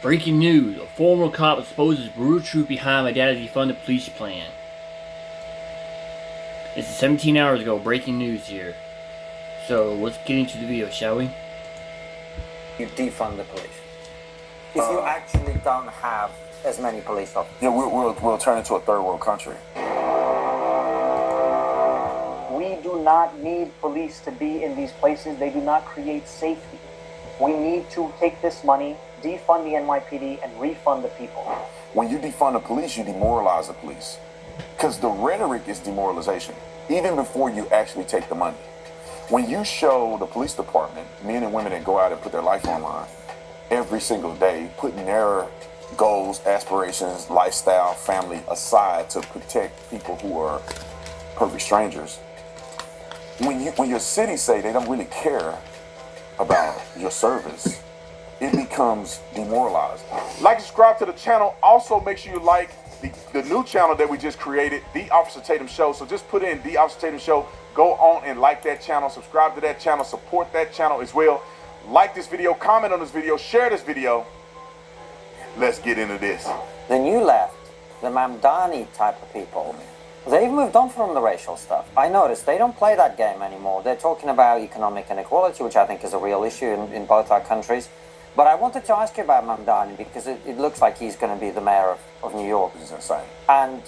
Breaking news. A former cop exposes brutal truth behind my dad's defund the police plan. This is 17 hours ago. Breaking news here. So let's get into the video, shall we? You defund the police. If you actually don't have as many police officers. Yeah, we'll turn into a third world country. We do not need police to be in these places. They do not create safety. We need to take this money, defund the NYPD, and refund the people. When you defund the police, you demoralize the police. Because the rhetoric is demoralization, even before you actually take the money. When you show the police department, men and women that go out and put their life on the line every single day, putting their goals, aspirations, lifestyle, family aside to protect people who are perfect strangers. When your city say they don't really care about your service, it becomes demoralized. Like and subscribe to the channel. Also, make sure you like the new channel that we just created, The Officer Tatum Show. So just put in The Officer Tatum Show. Go on and like that channel. Subscribe to that channel. Support that channel as well. Like this video. Comment on this video. Share this video. Let's get into this. The new left, the Mamdani type of people, they've moved on from the racial stuff. I noticed they don't play that game anymore. They're talking about economic inequality, which I think is a real issue in both our countries. But I wanted to ask you about Mamdani because it looks like he's going to be the mayor of New York. This is insane. And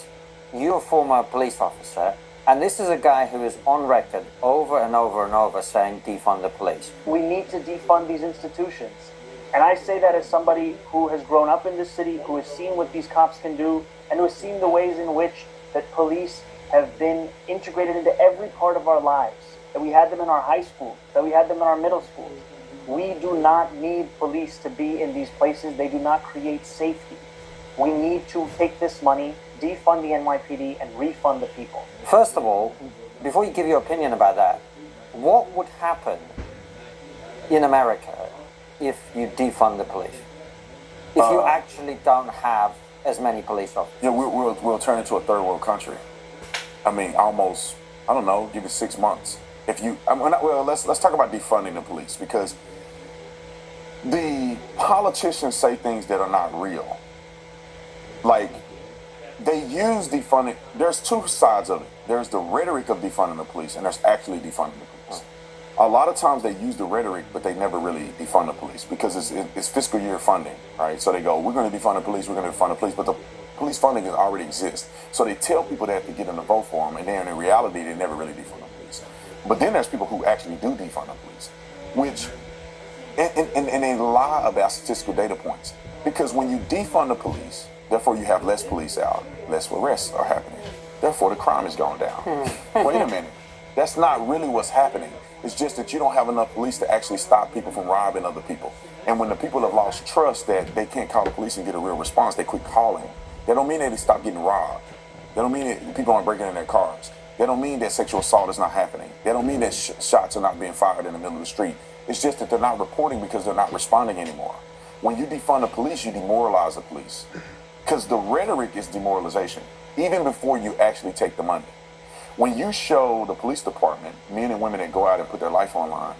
you're a former police officer, and this is a guy who is on record over and over and over saying defund the police. We need to defund these institutions. And I say that as somebody who has grown up in this city, who has seen what these cops can do, and who has seen the ways in which that police have been integrated into every part of our lives, that we had them in our high schools, that we had them in our middle schools. We do not need police to be in these places. They do not create safety. We need to take this money, defund the NYPD, and refund the people. First of all, before you give your opinion about that, what would happen in America if you defund the police? If you actually don't have as many police officers? Yeah, we'll turn into a third world country. I mean, almost, I don't know, give it 6 months. If you, let's talk about defunding the police, because the politicians say things that are not real. Like, they use defunding. There's two sides of it. There's the rhetoric of defunding the police, and there's actually defunding the police. A lot of times they use the rhetoric, but they never really defund the police because it's fiscal year funding, right? So they go, we're going to defund the police, we're going to defund the police, but the police funding already exists. So they tell people that to get them to vote for them, and then in reality, they never really defund the police. But then there's people who actually do defund the police, which, and they lie about statistical data points. Because when you defund the police, therefore you have less police out, less arrests are happening. Therefore the crime is going down. Wait a minute. That's not really what's happening. It's just that you don't have enough police to actually stop people from robbing other people. And when the people have lost trust that they can't call the police and get a real response, they quit calling. That don't mean that they stop getting robbed. That don't mean that people aren't breaking in their cars. That don't mean that sexual assault is not happening. That don't mean that shots are not being fired in the middle of the street. It's just that they're not reporting because they're not responding anymore. When you defund the police, you demoralize the police. Because the rhetoric is demoralization, even before you actually take the money. When you show the police department, men and women that go out and put their life on the line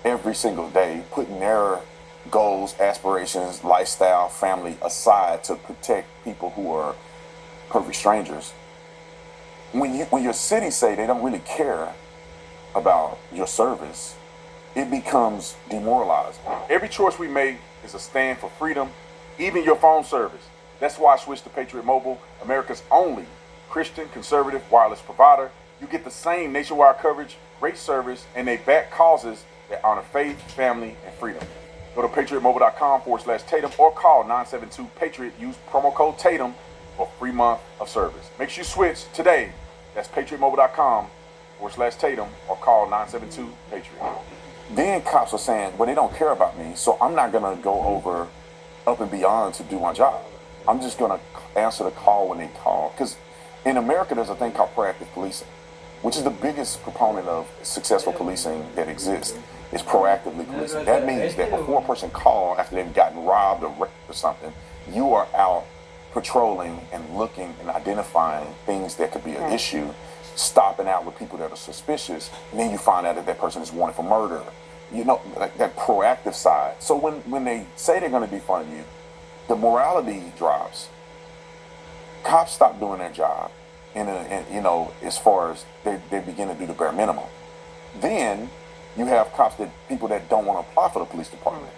every single day, putting their goals, aspirations, lifestyle, family aside to protect people who are perfect strangers, when your city say they don't really care about your service, it becomes demoralized. Every choice we make is a stand for freedom, even your phone service. That's why I switched to Patriot Mobile, America's only Christian conservative wireless provider. You get the same nationwide coverage, great service, and they back causes that honor faith, family, and freedom. Go to patriotmobile.com/Tatum or call 972-PATRIOT. Use promo code Tatum for a free month of service. Make sure you switch today. That's patriotmobile.com/Tatum or call 972-PATRIOT. Then cops are saying, well, they don't care about me, so I'm not going to go up and beyond to do my job. I'm just going to answer the call when they call. Because in America, there's a thing called proactive policing, which is the biggest proponent of successful policing that exists, is proactively policing. That means that before a person calls after they've gotten robbed or raped or something, you are out patrolling and looking and identifying things that could be an issue, stopping out with people that are suspicious, and then you find out that that person is wanted for murder. You know, that proactive side. So when they say they're going to defund you, the morality drops. Cops stop doing their job, and you know, as far as they begin to do the bare minimum. Then you have cops people that don't want to apply for the police department.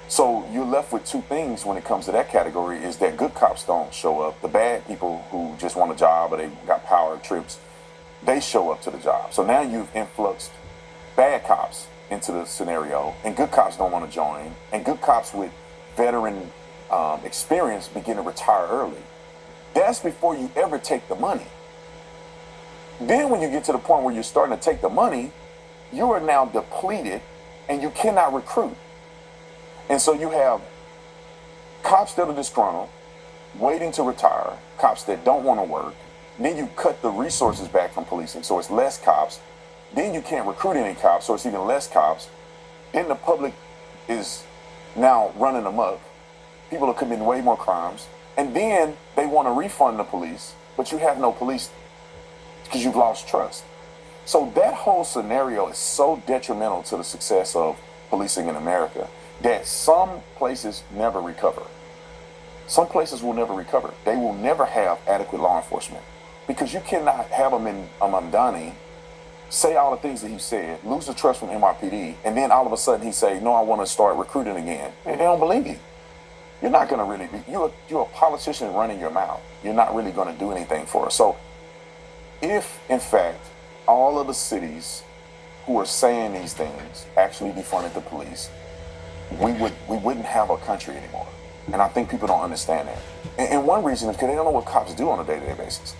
So you're left with two things when it comes to that category: is that good cops don't show up. The bad people who just want a job or they got power trips, they show up to the job. So now you've influxed bad cops into the scenario, and good cops don't want to join, and good cops with veteran experience begin to retire early. That's before you ever take the money. Then when you get to the point where you're starting to take the money, you are now depleted and you cannot recruit. And so you have cops that are disgruntled, waiting to retire, cops that don't want to work. Then you cut the resources back from policing, so it's less cops. Then you can't recruit any cops, so it's even less cops. Then the public is now running amok. People are committing way more crimes. And then they want to refund the police, but you have no police because you've lost trust. So that whole scenario is so detrimental to the success of policing in America that some places never recover. Some places will never recover. They will never have adequate law enforcement because you cannot have them in Mamdani say all the things that he said, lose the trust from NYPD, and then all of a sudden he say, no, I want to start recruiting again. And they don't believe you. You're not going to really be, you're a politician running your mouth. You're not really going to do anything for us. So if, in fact, all of the cities who are saying these things actually defunded the police, we wouldn't have a country anymore. And I think people don't understand that. And one reason is because they don't know what cops do on a day-to-day basis.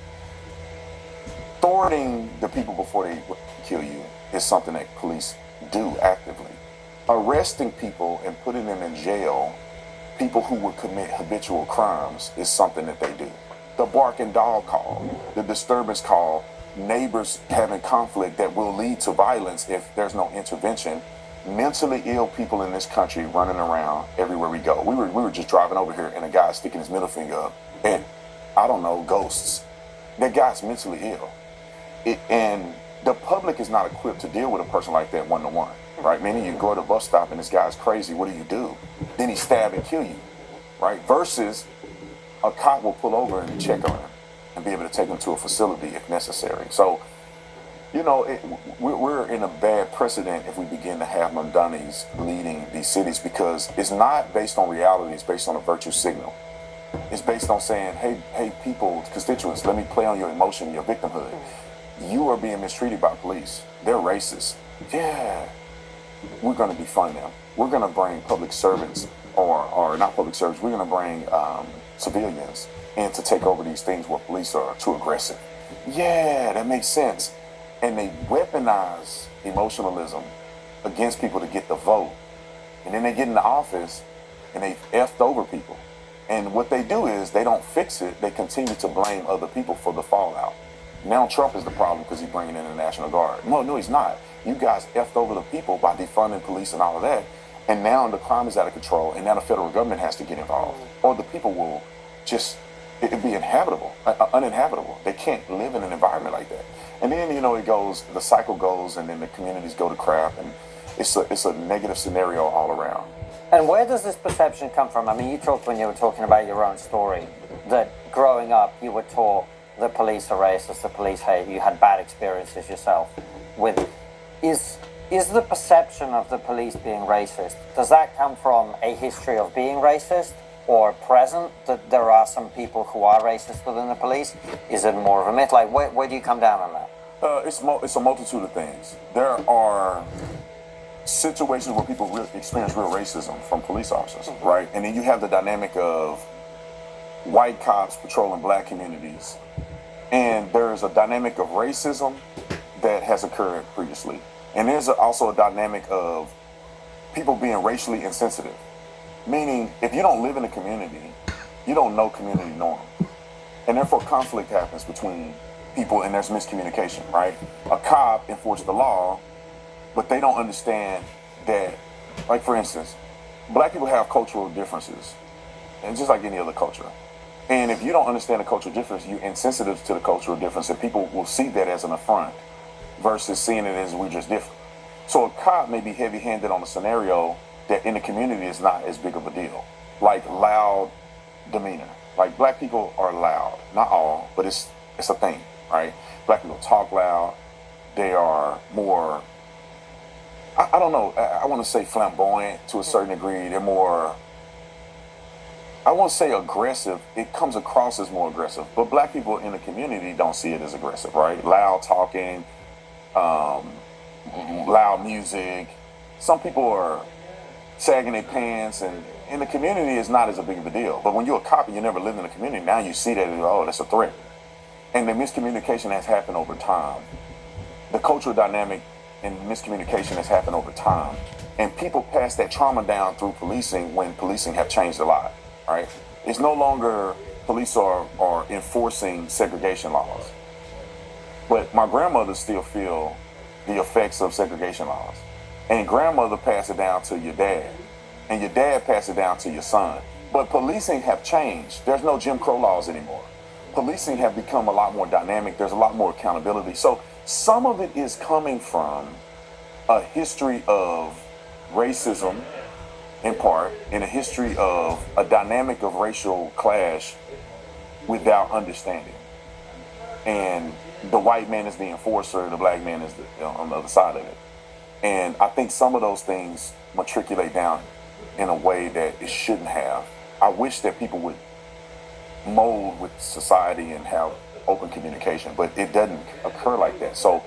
Thwarting the people before they kill you is something that police do actively. Arresting people and putting them in jail, people who would commit habitual crimes, is something that they do. The barking dog call, the disturbance call, neighbors having conflict that will lead to violence if there's no intervention. Mentally ill people in this country running around everywhere we go. We were just driving over here and a guy sticking his middle finger up and, I don't know, ghosts. That guy's mentally ill. And the public is not equipped to deal with a person like that one-to-one, right? Meaning you go to the bus stop and this guy's crazy, what do? Then he stab and kill you, right? Versus a cop will pull over and check on him and be able to take him to a facility if necessary. So, you know, we're in a bad precedent if we begin to have Mamdanis leading these cities because it's not based on reality, it's based on a virtue signal. It's based on saying, hey, people, constituents, let me play on your emotion, your victimhood. You are being mistreated by police. They're racist. Yeah, we're going to defund them. We're going to bring public servants, or not public servants, we're going to bring civilians in to take over these things where police are too aggressive. Yeah, that makes sense. And they weaponize emotionalism against people to get the vote. And then they get in the office and they effed over people. And what they do is they don't fix it. They continue to blame other people for the fallout. Now Trump is the problem because he's bringing in the National Guard. No, he's not. You guys effed over the people by defunding police and all of that. And now the crime is out of control. And now the federal government has to get involved. Or the people will just, it'd be uninhabitable. They can't live in an environment like that. And then, you know, the cycle goes, and then the communities go to crap. And it's a negative scenario all around. And where does this perception come from? I mean, you talked when you were talking about your own story that growing up you were taught the police are racist, the police hate you, had bad experiences yourself with it. Is the perception of the police being racist, does that come from a history of being racist or present, that there are some people who are racist within the police? Is it more of a myth? Like, where do you come down on that? It's a multitude of things. There are situations where people experience real racism from police officers, right? And then you have the dynamic of white cops patrolling black communities. And there's a dynamic of racism that has occurred previously. And there's also a dynamic of people being racially insensitive. Meaning, if you don't live in a community, you don't know community norm. And therefore conflict happens between people and there's miscommunication, right? A cop enforces the law, but they don't understand that, like for instance, black people have cultural differences, and just like any other culture. And if you don't understand the cultural difference, you're insensitive to the cultural difference, and people will see that as an affront versus seeing it as we're just different. So a cop may be heavy-handed on a scenario that in the community is not as big of a deal. like loud demeanor. Like black people are loud, not all, but it's a thing, right? Black people talk loud. They are more, I don't know, I want to say flamboyant to a certain degree. They're more, I won't say aggressive. It comes across as more aggressive, but black people in the community don't see it as aggressive, right? Loud talking, loud music. Some people are sagging their pants, and in the community it's not as a big of a deal. But when you're a cop and you never lived in the community, now you see that, oh, that's a threat. And the miscommunication has happened over time. The cultural dynamic and miscommunication has happened over time. And people pass that trauma down through policing when policing have changed a lot, right? It's no longer police are enforcing segregation laws. But my grandmother still feel the effects of segregation laws. And grandmother passed it down to your dad. And your dad passed it down to your son. But policing have changed. There's no Jim Crow laws anymore. Policing have become a lot more dynamic. There's a lot more accountability. So some of it is coming from a history of racism, in part, and a history of a dynamic of racial clash without understanding. And the white man is the enforcer, the black man is on the other side of it. And I think some of those things matriculate down in a way that it shouldn't have. I wish that people would mold with society and have open communication, but it doesn't occur like that. So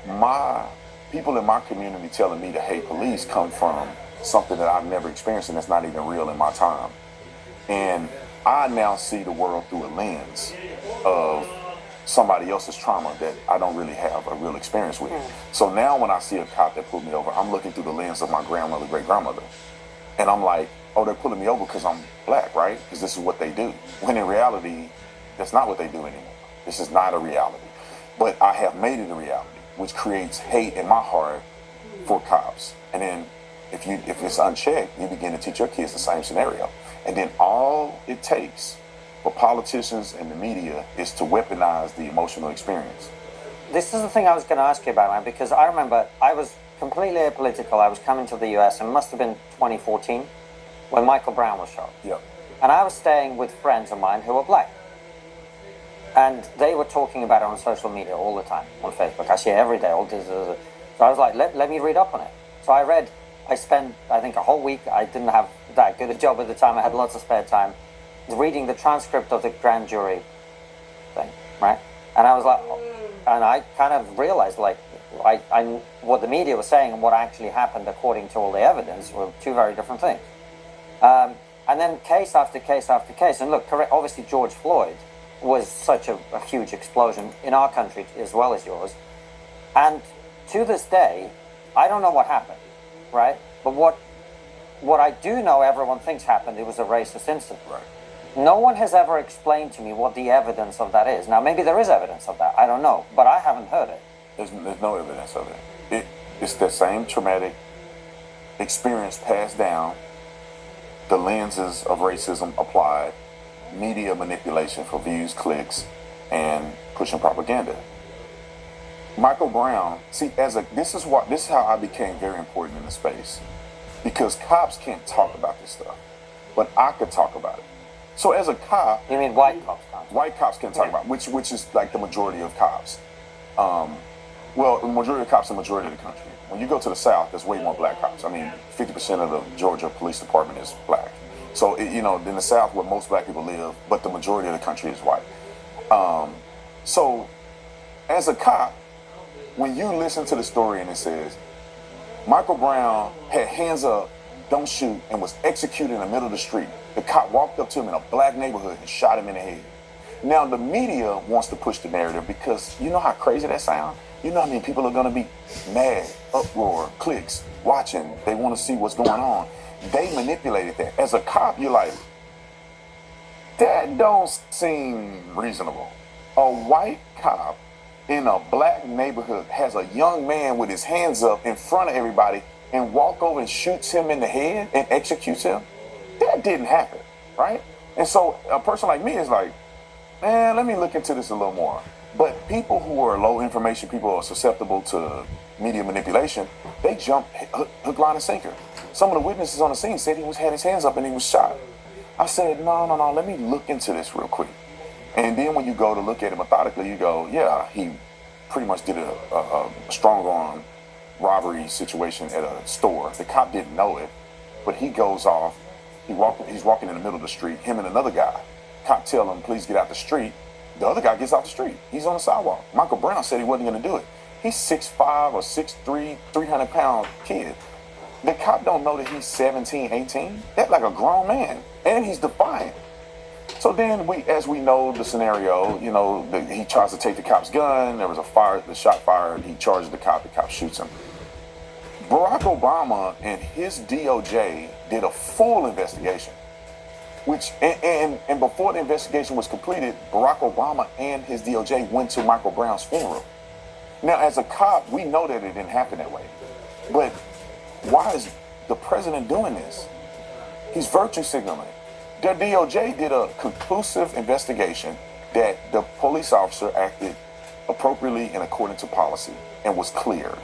my people in my community telling me to hate police come from something that I've never experienced, and that's not even real in my time. And I now see the world through a lens of somebody else's trauma that I don't really have a real experience with. So now when I see a cop that pulled me over, I'm looking through the lens of my grandmother, great-grandmother. And I'm like, oh, they're pulling me over because I'm black, right? Because this is what they do. When in reality, that's not what they do anymore. This is not a reality. But I have made it a reality, which creates hate in my heart for cops. And then if it's unchecked, you begin to teach your kids the same scenario. And then all it takes for politicians and the media is to weaponize the emotional experience. This is the thing I was going to ask you about, man, because I remember I was completely apolitical. I was coming to the US, and it must have been 2014 when Michael Brown was shot. Yep. And I was staying with friends of mine who were black. And they were talking about it on social media all the time, on Facebook. I see it every day. So I was like, let me read up on it. So I spent, I think, a whole week. I didn't have that good a job at the time. I had lots of spare time reading the transcript of the grand jury thing, right? And I was like, and I kind of realized, like, I what the media was saying and what actually happened according to all the evidence were two very different things. And then case after case after case. And look, obviously George Floyd was such a huge explosion in our country as well as yours. And to this day, I don't know what happened, right? But what I do know everyone thinks happened, it was a racist incident. Right. No one has ever explained to me what the evidence of that is. Now, maybe there is evidence of that. I don't know. But I haven't heard it. There's no evidence of it. It's the same traumatic experience passed down, the lenses of racism applied, media manipulation for views, clicks, and pushing propaganda. Michael Brown, see, this is how I became very important in the space, because cops can't talk about this stuff, but I could talk about it. So as a cop, You mean white cops can't? white cops can talk about it, which is like the majority of cops. Well, the majority of cops, the majority of the country. When you go to the South, there's way more black cops. I mean, 50% of the Georgia Police Department is black. So, in the South where most black people live, but the majority of the country is white. So, as a cop, when you listen to the story and it says, Michael Brown had hands up, don't shoot, and was executed in the middle of the street. The cop walked up to him in a black neighborhood and shot him in the head. Now, the media wants to push the narrative because you know how crazy that sounds? You know how many people are going to be mad, uproar, clicks, watching. They want to see what's going on. They manipulated that. As a cop, you're like, that don't seem reasonable. A white cop in a black neighborhood has a young man with his hands up in front of everybody and walk over and shoots him in the head and executes him. That didn't happen, right? And so a person like me is like, man, let me look into this a little more. But people who are low information, people who are susceptible to media manipulation, they jump hook, line, and sinker. Some of the witnesses on the scene said had his hands up and he was shot. I said, no, let me look into this real quick. And then when you go to look at it methodically, you go, yeah, he pretty much did a strong arm robbery situation at a store. The cop didn't know it, but he goes off. He's walking in the middle of the street, him and another guy. Cop tell him, please get out the street. The other guy gets out the street. He's on the sidewalk. Michael Brown said he wasn't going to do it. He's 6'5" or 6'3", 300-pound kid. The cop don't know that he's 17, 18. That's like a grown man. And he's defiant. So then as we know the scenario, he tries to take the cop's gun. There was the shot fired. He charges the cop shoots him. Barack Obama and his DOJ did a full investigation, and before the investigation was completed, Barack Obama and his DOJ went to Michael Brown's funeral. Now, as a cop, we know that it didn't happen that way. But why is the president doing this? He's virtue signaling. The DOJ did a conclusive investigation that the police officer acted appropriately and according to policy and was cleared.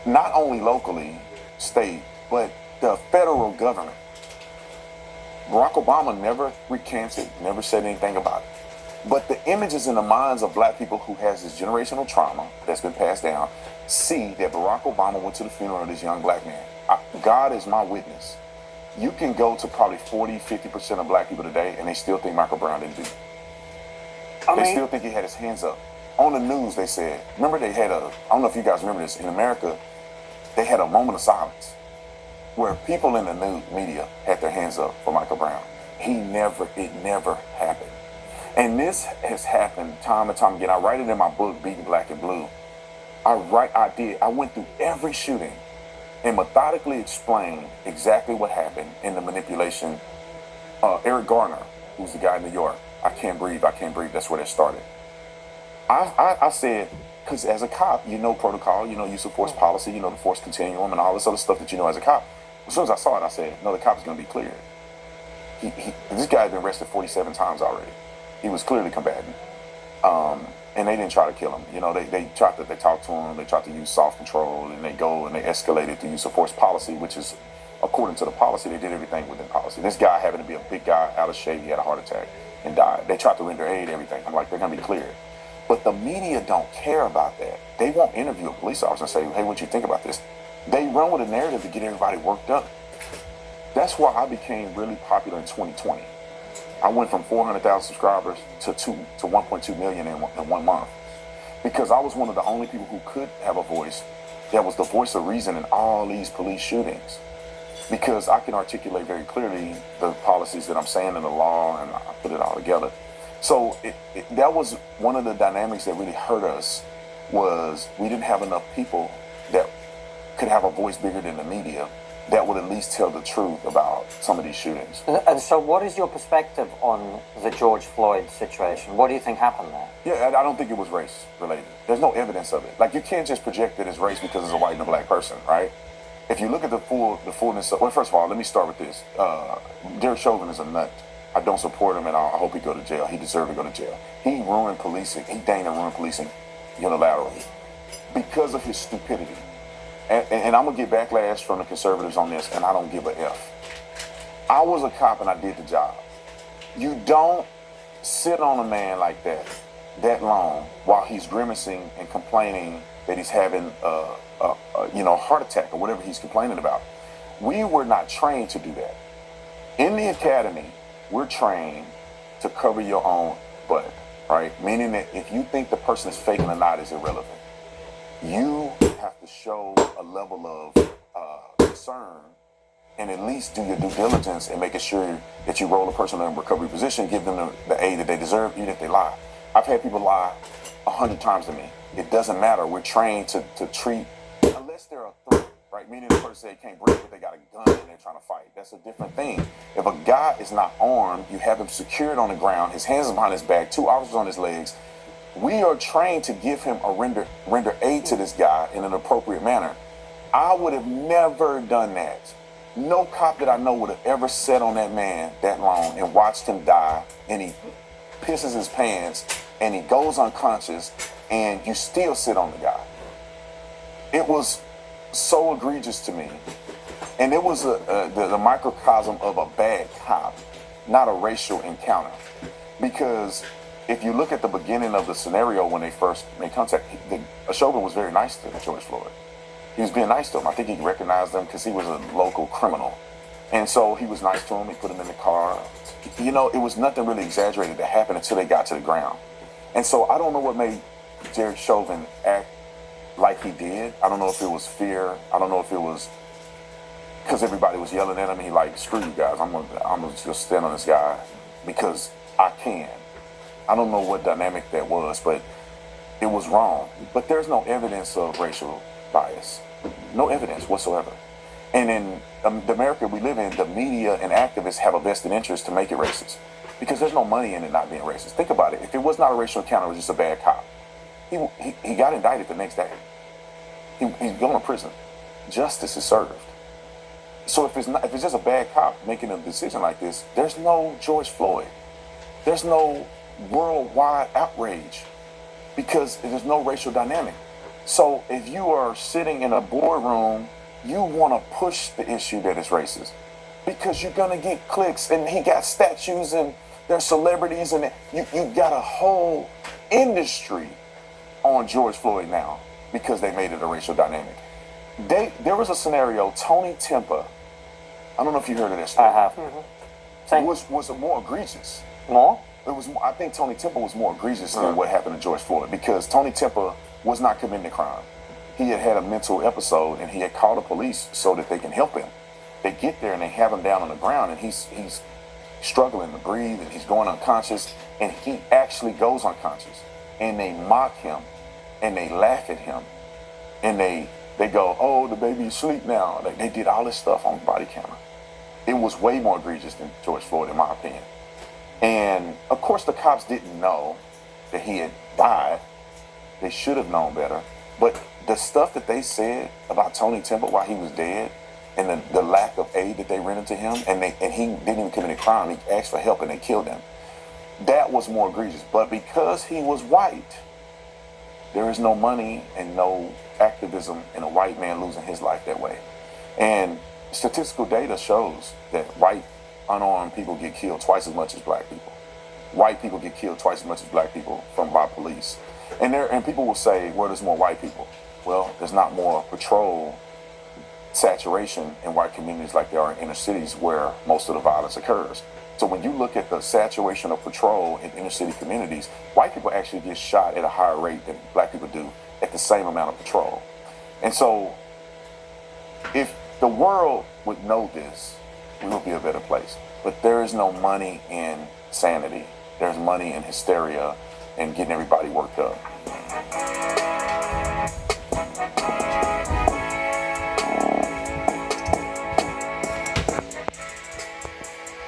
Not only locally, state, but the federal government. Barack Obama never recanted, never said anything about it. But the images in the minds of black people who has this generational trauma that's been passed down see that Barack Obama went to the funeral of this young black man. God is my witness. You can go to probably 40, 50% of black people today and they still think Michael Brown didn't do it. They still think he had his hands up. On the news, they said, remember they had I don't know if you guys remember this, in America, they had a moment of silence where people in the news media had their hands up for Michael Brown. It never happened. And this has happened time and time again. I write it in my book, Beating Black and Blue. I went through every shooting and methodically explained exactly what happened in the manipulation. Eric Garner, who's the guy in New York, I can't breathe, that's where that started. I said, because as a cop, you know protocol, you know use of force policy, you know the force continuum and all this other stuff that you know as a cop. As soon as I saw it, I said, no, the cop is going to be cleared. This guy had been arrested 47 times already. He was clearly combatant. And they didn't try to kill him. They talked to him, they tried to use soft control, and they escalated the use of force policy, which is, according to the policy, they did everything within policy. This guy happened to be a big guy, out of shape, he had a heart attack and died. They tried to render aid, everything. I'm like, they're going to be cleared. But the media don't care about that. They won't interview a police officer and say, hey, what you think about this? They run with a narrative to get everybody worked up. That's why I became really popular in 2020. I went from 400,000 subscribers to 1.2 million in 1 month, because I was one of the only people who could have a voice that was the voice of reason in all these police shootings, because I can articulate very clearly the policies that I'm saying in the law, and I put it all together. So that was one of the dynamics that really hurt us, was we didn't have enough people that could have a voice bigger than the media that would at least tell the truth about some of these shootings. And so what is your perspective on the George Floyd situation? What do you think happened there? Yeah, I don't think it was race related. There's no evidence of it. Like, you can't just project that it's race because it's a white and a black person, right? If you look at the fullness of, well, first of all, let me start with this. Derek Chauvin is a nut. I don't support him, and I hope he go to jail. He deserved to go to jail. He ruined policing. He dang near ruined policing unilaterally because of his stupidity. And I'm going to get backlash from the conservatives on this, and I don't give a F. I was a cop, and I did the job. You don't sit on a man like that long, while he's grimacing and complaining that he's having a heart attack or whatever he's complaining about. We were not trained to do that. In the academy, we're trained to cover your own butt, right? Meaning that if you think the person is faking or not is irrelevant. You have to show a level of concern and at least do your due diligence in making sure that you roll a person in a recovery position, give them the aid that they deserve, even if they lie. I've had people lie 100 times to me. It doesn't matter. We're trained to treat, unless they're a threat, right? Meaning the person can't breathe, but they got a gun and they're trying to fight. That's a different thing. If a guy is not armed, you have him secured on the ground, his hands are behind his back, 2 officers on his legs. We are trained to give him a render aid to this guy in an appropriate manner. I would have never done that. No cop that I know would have ever sat on that man that long and watched him die, and he pisses his pants and he goes unconscious and you still sit on the guy. It was so egregious to me. And it was the microcosm of a bad cop. not a racial encounter. Because if you look at the beginning of the scenario when they first made contact, Chauvin was very nice to George Floyd. He was being nice to him. I think he recognized him because he was a local criminal. And so he was nice to him. He put him in the car. You know, it was nothing really exaggerated that happened until they got to the ground. And so I don't know what made Derek Chauvin act like he did. I don't know if it was fear. I don't know if it was because everybody was yelling at him. And he like, screw you guys. I'm gonna just stand on this guy because I can. I don't know what dynamic that was, but it was wrong. But there's no evidence of racial bias. No evidence whatsoever. And in the America we live in, the media and activists have a vested interest to make it racist because there's no money in it not being racist. Think about it. If it was not a racial encounter, it was just a bad cop. He got indicted the next day. He's going to prison. Justice is served. So if it's just a bad cop making a decision like this, there's no George Floyd. There's no worldwide outrage because there's no racial dynamic. So if you are sitting in a boardroom, you want to push the issue that is racist because you're going to get clicks, and he got statues and there's celebrities, and you got a whole industry on George Floyd now because they made it a racial dynamic. There was a scenario, Tony Timpa, I don't know if you heard of this. I have. Was more egregious. More? I think Tony Timpa was more egregious than what happened to George Floyd because Tony Timpa was not committing a crime. He had a mental episode and he had called the police so that they can help him. They get there and they have him down on the ground and he's struggling to breathe and he's going unconscious, and he actually goes unconscious, and they mock him and they laugh at him and they go, oh, the baby's asleep now. They did all this stuff on body camera. It was way more egregious than George Floyd in my opinion. And of course the cops didn't know that he had died. They should have known better. But the stuff that they said about Tony Timpa while he was dead, and the lack of aid that they rendered to him, and he didn't even commit a crime, he asked for help and they killed him. That was more egregious. But because he was white, there is no money and no activism in a white man losing his life that way. And statistical data shows that white unarmed people get killed twice as much as black people. White people get killed twice as much as black people by police. And people will say, well, there's more white people. Well, there's not more patrol saturation in white communities like there are in inner cities where most of the violence occurs. So when you look at the saturation of patrol in inner city communities, white people actually get shot at a higher rate than black people do at the same amount of patrol. And so if the world would know this, we would be a better place. But there is no money in sanity. There's money in hysteria and getting everybody worked up.